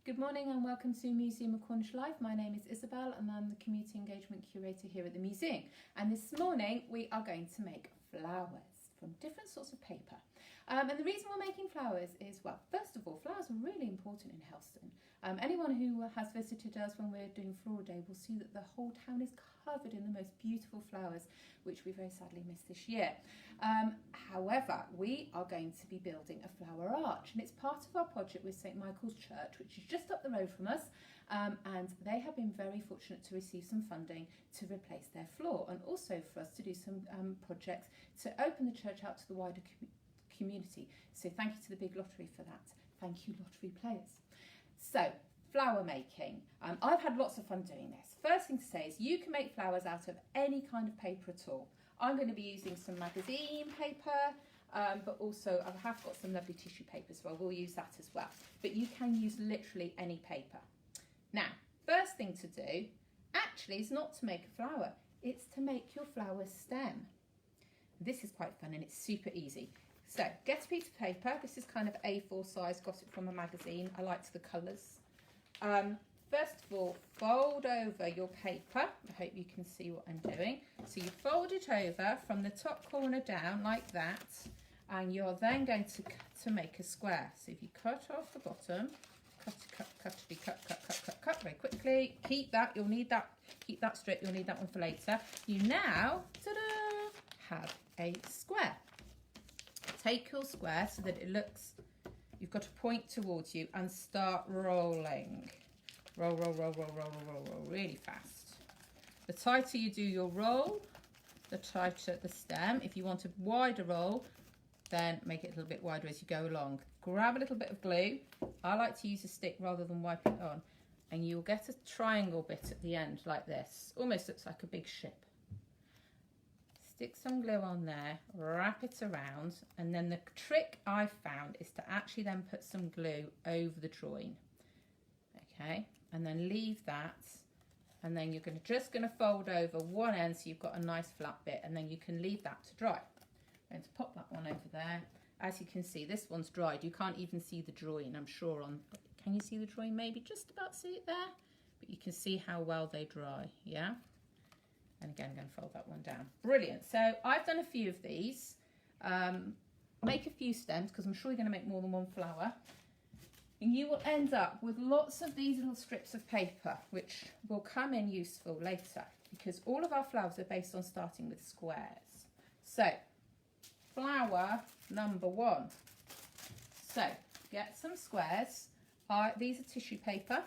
Good morning and welcome to Museum of Cornish Life. My name is Isabel and I'm the Community Engagement Curator here at the museum. And this morning we are going to make flowers from different sorts of paper. And the reason we're making flowers is, well, first of all, flowers are really important in Helston. Anyone who has visited us when we're doing Floral Day will see that the whole town is covered in the most beautiful flowers, which we very sadly missed this year. However, we are going to be building a flower arch, and it's part of our project with St Michael's Church, which is just up the road from us, and they have been very fortunate to receive some funding to replace their floor, and also for us to do some projects to open the church out to the wider community. So thank you to the Big Lottery for that. Thank you, lottery players. So, flower making. I've had lots of fun doing this. First thing to say is you can make flowers out of any kind of paper at all. I'm going to be using some magazine paper, but also I have got some lovely tissue paper, so I will use that as well. But you can use literally any paper. Now, first thing to do actually is not to make a flower, it's to make your flower stem. This is quite fun and it's super easy. So, get a piece of paper. This is kind of A4 size, got it from a magazine. I liked the colours. First of all, fold over your paper. I hope you can see what I'm doing. So you fold it over from the top corner down like that, and you're then going to make a square. So if you cut off the bottom, cut very quickly. Keep that, you'll need that. Keep that strip, you'll need that one for later. You now, ta-da, have a square. Take your square so that it looks, you've got a point towards you, and start rolling. Roll, really fast. The tighter you do your roll, the tighter the stem. If you want a wider roll, then make it a little bit wider as you go along. Grab a little bit of glue. I like to use a stick rather than wipe it on. And you'll get a triangle bit at the end like this. Almost looks like a big ship. Stick some glue on there, wrap it around, and then the trick I found is to actually then put some glue over the drawing. Okay, and then leave that, and then you're just going to fold over one end so you've got a nice flat bit, and then you can leave that to dry. I'm going to pop that one over there. As you can see, this one's dried. You can't even see the drawing, I'm sure. Can you see the drawing? Maybe just about see it there, but you can see how well they dry. Yeah. And again, I'm going to fold that one down. Brilliant. So I've done a few of these. Make a few stems because I'm sure you're going to make more than one flower. And you will end up with lots of these little strips of paper, which will come in useful later because all of our flowers are based on starting with squares. So, flower number one. So, get some squares. These are tissue paper.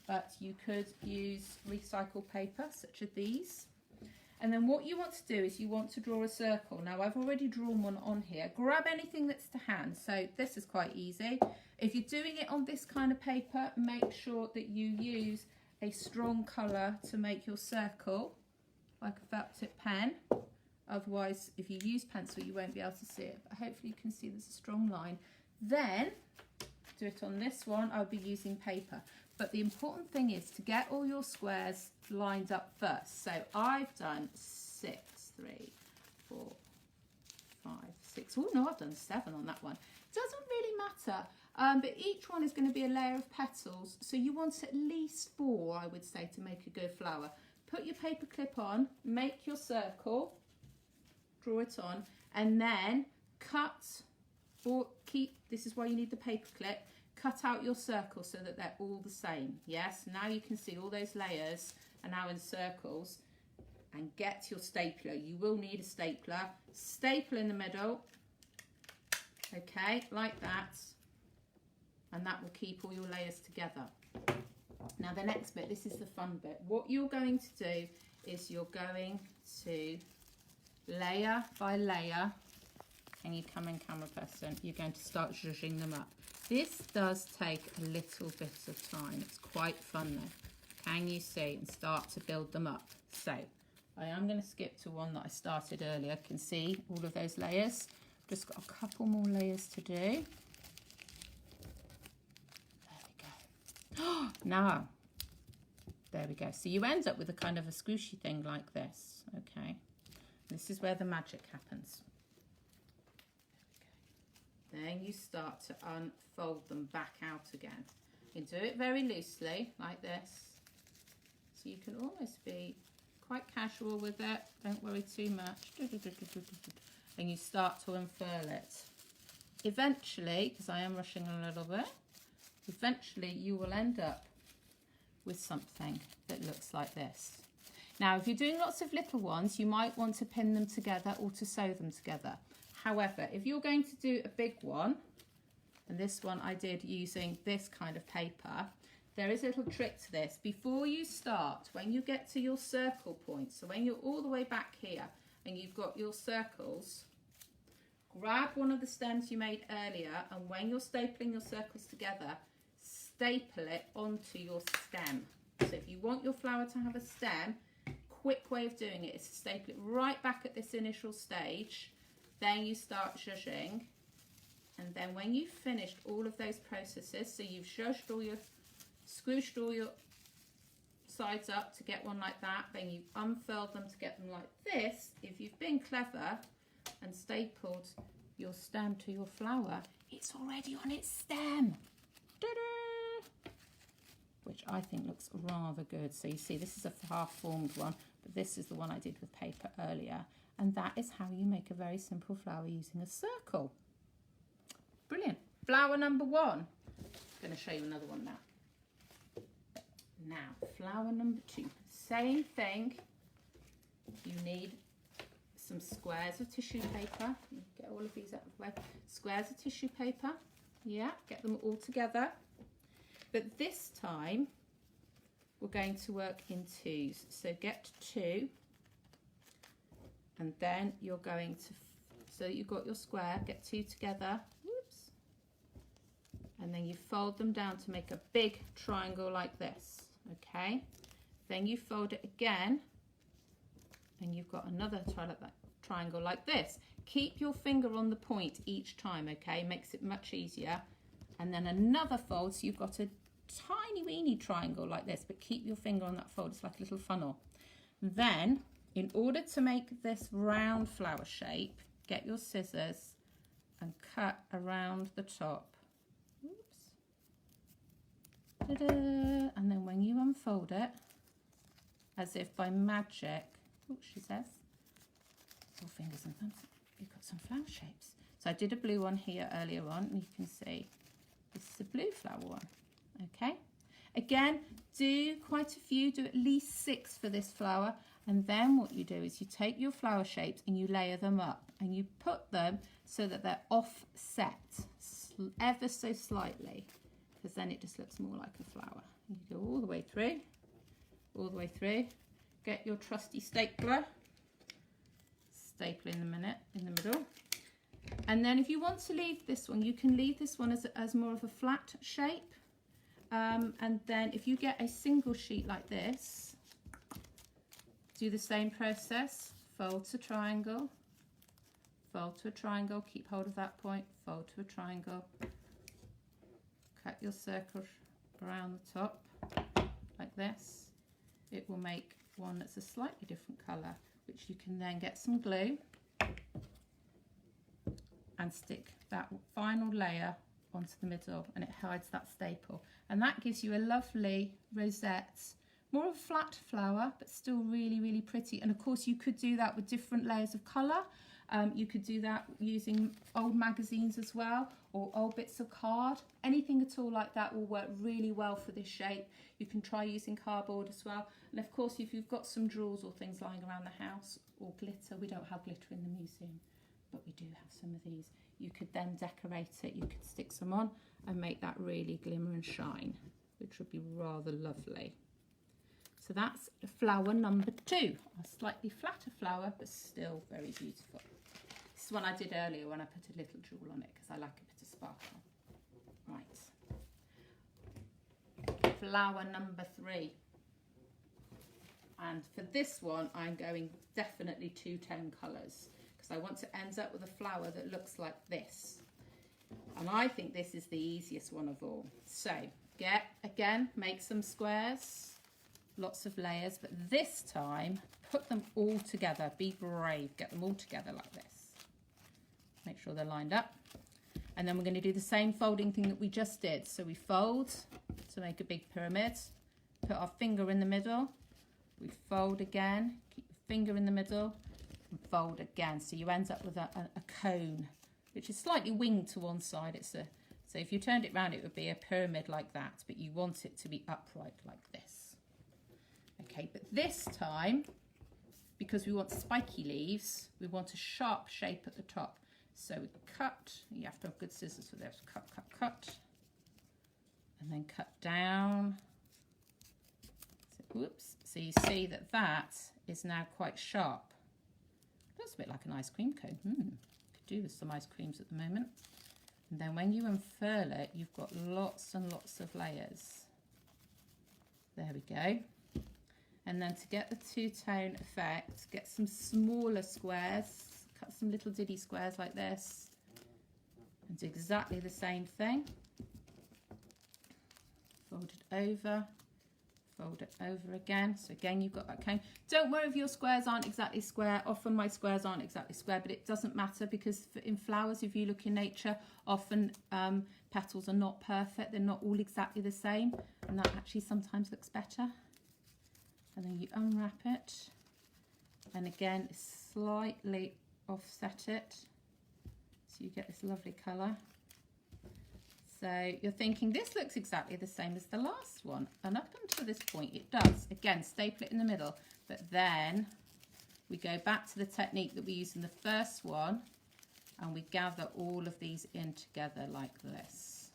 But you could use recycled paper such as these, and then what you want to do is you want to draw a circle. Now I've already drawn one on here. Grab anything that's to hand, so this is quite easy. If you're doing it on this kind of paper, make sure that you use a strong colour to make your circle, like a felt tip pen. Otherwise, if you use pencil you won't be able to see it, but hopefully you can see there's a strong line. Then do it on this one. I'll be using paper. But the important thing is to get all your squares lined up first. So I've done 6, 3, 4, 5, 6. Oh no, I've done 7 on that one. Doesn't really matter. But each one is going to be a layer of petals. So you want at least 4, I would say, to make a good flower. Put your paper clip on, make your circle, draw it on, and then cut or keep, this is why you need the paper clip, cut out your circle so that they're all the same. Yes, now you can see all those layers are now in circles, and get your stapler. You will need a stapler. Staple in the middle, okay, like that, and that will keep all your layers together. Now the next bit, this is the fun bit. What you're going to do is you're going to layer by layer, and you come in camera person, you're going to start zhuzhing them up. This does take a little bit of time. It's quite fun though. Can you see? And start to build them up. So I am going to skip to one that I started earlier. Can see all of those layers. Just got a couple more layers to do. There we go. Now, there we go. So you end up with a kind of a squishy thing like this. Okay. This is where the magic happens. Then you start to unfold them back out again. You do it very loosely, like this. So you can almost be quite casual with it. Don't worry too much. And you start to unfurl it. Eventually, because I am rushing a little bit, eventually you will end up with something that looks like this. Now, if you're doing lots of little ones, you might want to pin them together or to sew them together. However, if you're going to do a big one, and this one I did using this kind of paper, there is a little trick to this. Before you start, when you get to your circle point, so when you're all the way back here and you've got your circles, grab one of the stems you made earlier, and when you're stapling your circles together, staple it onto your stem. So if you want your flower to have a stem, quick way of doing it is to staple it right back at this initial stage. Then you start zhuzhing, and then when you've finished all of those processes, so you've zhuzhed all your, squooshed all your sides up to get one like that, then you unfurled them to get them like this. If you've been clever and stapled your stem to your flower, it's already on its stem. Ta-da! Which I think looks rather good. So you see, this is a half-formed one, but this is the one I did with paper earlier. And that is how you make a very simple flower using a circle. Brilliant. Flower number 1. I'm going to show you another one now. Now, flower number 2. Same thing. You need some squares of tissue paper. Get all of these out of the way. Squares of tissue paper. Yeah, get them all together. But this time, we're going to work in twos. So get 2. And then you're going to, so you've got your square, get 2 together. Whoops. And then you fold them down to make a big triangle like this. Okay. Then you fold it again. And you've got another triangle like this. Keep your finger on the point each time, okay? Makes it much easier. And then another fold, so you've got a tiny weeny triangle like this, but keep your finger on that fold. It's like a little funnel. Then, in order to make this round flower shape, get your scissors and cut around the top. Oops. Ta-da! And then when you unfold it, as if by magic, oh, she says, your fingers and thumbs, you've got some flower shapes. So I did a blue one here earlier on, and you can see this is a blue flower one. Okay. Again, do quite a few, do at least 6 for this flower. And then what you do is you take your flower shapes and you layer them up and you put them so that they're offset ever so slightly, because then it just looks more like a flower. You go all the way through, get your trusty stapler, staple in the middle. And then if you want to leave this one, you can leave this one as more of a flat shape. And then if you get a single sheet like this, do the same process, fold to triangle, keep hold of that point, fold to a triangle, cut your circle around the top like this. It will make one that's a slightly different colour, which you can then get some glue and stick that final layer onto the middle, and it hides that staple. And that gives you a lovely rosette. More of a flat flower, but still really, really pretty. And of course, you could do that with different layers of colour. You could do that using old magazines as well, or old bits of card. Anything at all like that will work really well for this shape. You can try using cardboard as well. And of course, if you've got some jewels or things lying around the house, or glitter, we don't have glitter in the museum, but we do have some of these. You could then decorate it. You could stick some on and make that really glimmer and shine, which would be rather lovely. So that's flower number 2, a slightly flatter flower, but still very beautiful. This is one I did earlier when I put a little jewel on it because I like a bit of sparkle. Right. Flower number 3. And for this one, I'm going definitely 2 tone colours because I want to end up with a flower that looks like this. And I think this is the easiest one of all. So make some squares. Lots of layers, but this time put them all together. Be brave, get them all together like this. Make sure they're lined up. And then we're going to do the same folding thing that we just did. So we fold to make a big pyramid, put our finger in the middle, we fold again, keep your finger in the middle, and fold again. So you end up with a cone, which is slightly winged to one side. So if you turned it round, it would be a pyramid like that, but you want it to be upright like this. Okay, but this time, because we want spiky leaves, we want a sharp shape at the top. So we cut, you have to have good scissors for this, cut, cut, cut, and then cut down. So, whoops, so you see that that is now quite sharp. Looks a bit like an ice cream cone. Could do with some ice creams at the moment. And then when you unfurl it, you've got lots and lots of layers. There we go. And then to get the two-tone effect, get some smaller squares, cut some little diddy squares like this, and do exactly the same thing. Fold it over again. So again, you've got that cone. Don't worry if your squares aren't exactly square. Often my squares aren't exactly square, but it doesn't matter, because in flowers, if you look in nature, often petals are not perfect. They're not all exactly the same, and that actually sometimes looks better. And then you unwrap it, and again slightly offset it so you get this lovely colour. So you're thinking this looks exactly the same as the last one, and up until this point it does. Again, staple it in the middle, but then we go back to the technique that we used in the first one, and we gather all of these in together like this.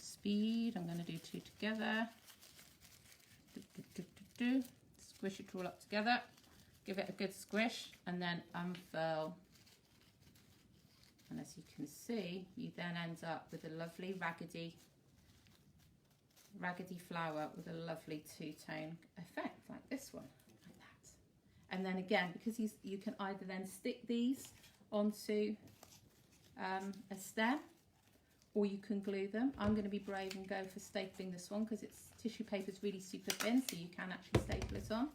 Speed, I'm going to do two together. Squish it all up together, give it a good squish, and then unfurl. And as you can see, you then end up with a lovely raggedy flower with a lovely two-tone effect like this one, like that. And then again, because you can either then stick these onto a stem, or you can glue them. I'm going to be brave and go for stapling this one, because its tissue paper is really super thin, so you can actually staple it on.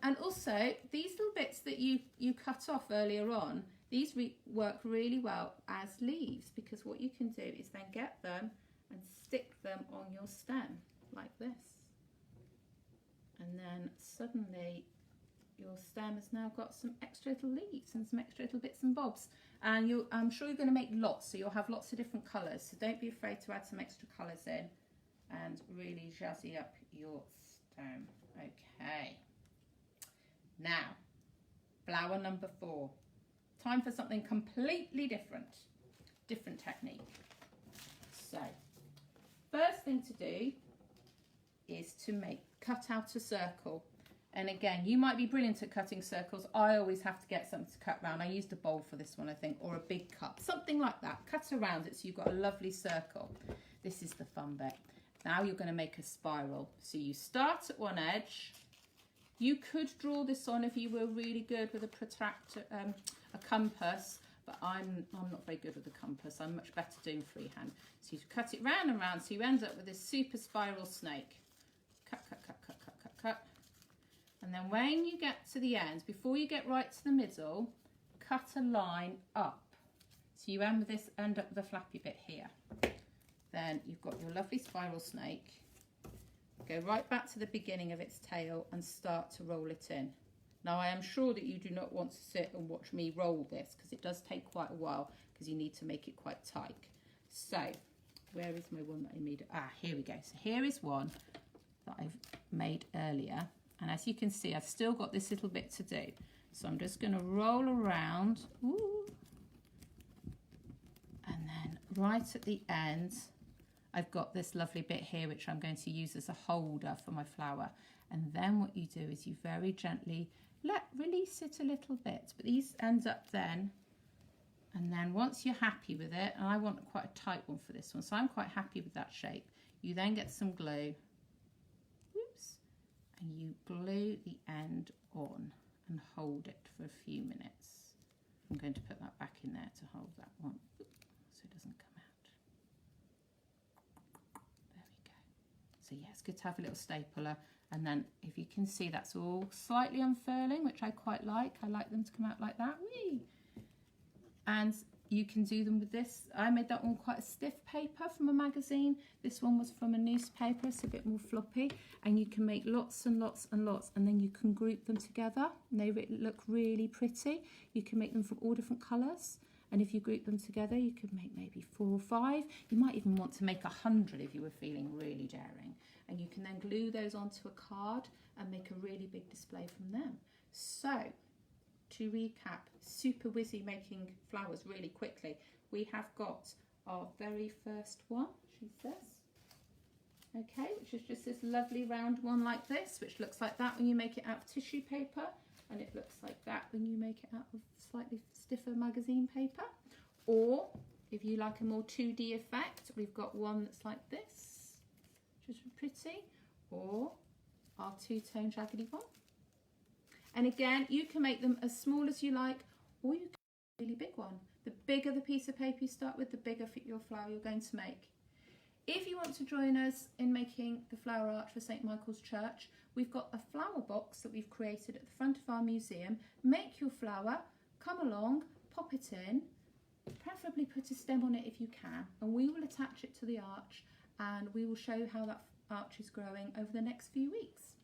And also, these little bits that you cut off earlier on, these work really well as leaves, because what you can do is then get them and stick them on your stem like this. And then suddenly your stem has now got some extra little leaves and some extra little bits and bobs. And I'm sure you're going to make lots, so you'll have lots of different colours. So don't be afraid to add some extra colours in and really jazzy up your stem. Okay. Now, flower number 4. Time for something completely different. Different technique. So, first thing to do is to cut out a circle. And again, you might be brilliant at cutting circles. I always have to get something to cut around. I used a bowl for this one, I think, or a big cup. Something like that. Cut around it so you've got a lovely circle. This is the fun bit. Now you're going to make a spiral. So you start at one edge. You could draw this on if you were really good with a protractor, a compass, but I'm not very good with a compass. I'm much better doing freehand. So you cut it round and round, so you end up with this super spiral snake. Cut, cut, cut, cut, cut, cut, cut. And then when you get to the end, before you get right to the middle, cut a line up. So you end up with a flappy bit here. Then you've got your lovely spiral snake. Go right back to the beginning of its tail and start to roll it in. Now I am sure that you do not want to sit and watch me roll this, because it does take quite a while, because you need to make it quite tight. So where is my one that I made? Ah, here we go. So here is one that I've made earlier. And as you can see, I've still got this little bit to do. So I'm just going to roll around. Ooh. And then right at the end, I've got this lovely bit here, which I'm going to use as a holder for my flower. And then what you do is you very gently release it a little bit. But these end up then. And then once you're happy with it, and I want quite a tight one for this one, so I'm quite happy with that shape. You then get some glue. And you glue the end on and hold it for a few minutes. I'm going to put that back in there to hold that one so it doesn't come out. There we go. So yeah, it's good to have a little stapler. And then if you can see, that's all slightly unfurling, which I quite like. I like them to come out like that. Whee! And you can do them with this. I made that one quite a stiff paper from a magazine. This one was from a newspaper. It's a bit more floppy. And you can make lots and lots and lots, and then you can group them together and they look really pretty. You can make them from all different colours. And if you group them together, you could make maybe 4 or 5. You might even want to make 100 if you were feeling really daring. And you can then glue those onto a card and make a really big display from them. So, to recap, super whizzy making flowers really quickly. We have got our very first one, she says. Okay, which is just this lovely round one like this, which looks like that when you make it out of tissue paper. And it looks like that when you make it out of slightly stiffer magazine paper. Or, if you like a more 2D effect, we've got one that's like this, which is pretty. Or our two-tone jaggedy one. And again, you can make them as small as you like, or you can make a really big one. The bigger the piece of paper you start with, the bigger your flower you're going to make. If you want to join us in making the flower arch for St Michael's Church, we've got a flower box that we've created at the front of our museum. Make your flower, come along, pop it in, preferably put a stem on it if you can, and we will attach it to the arch and we will show you how that arch is growing over the next few weeks.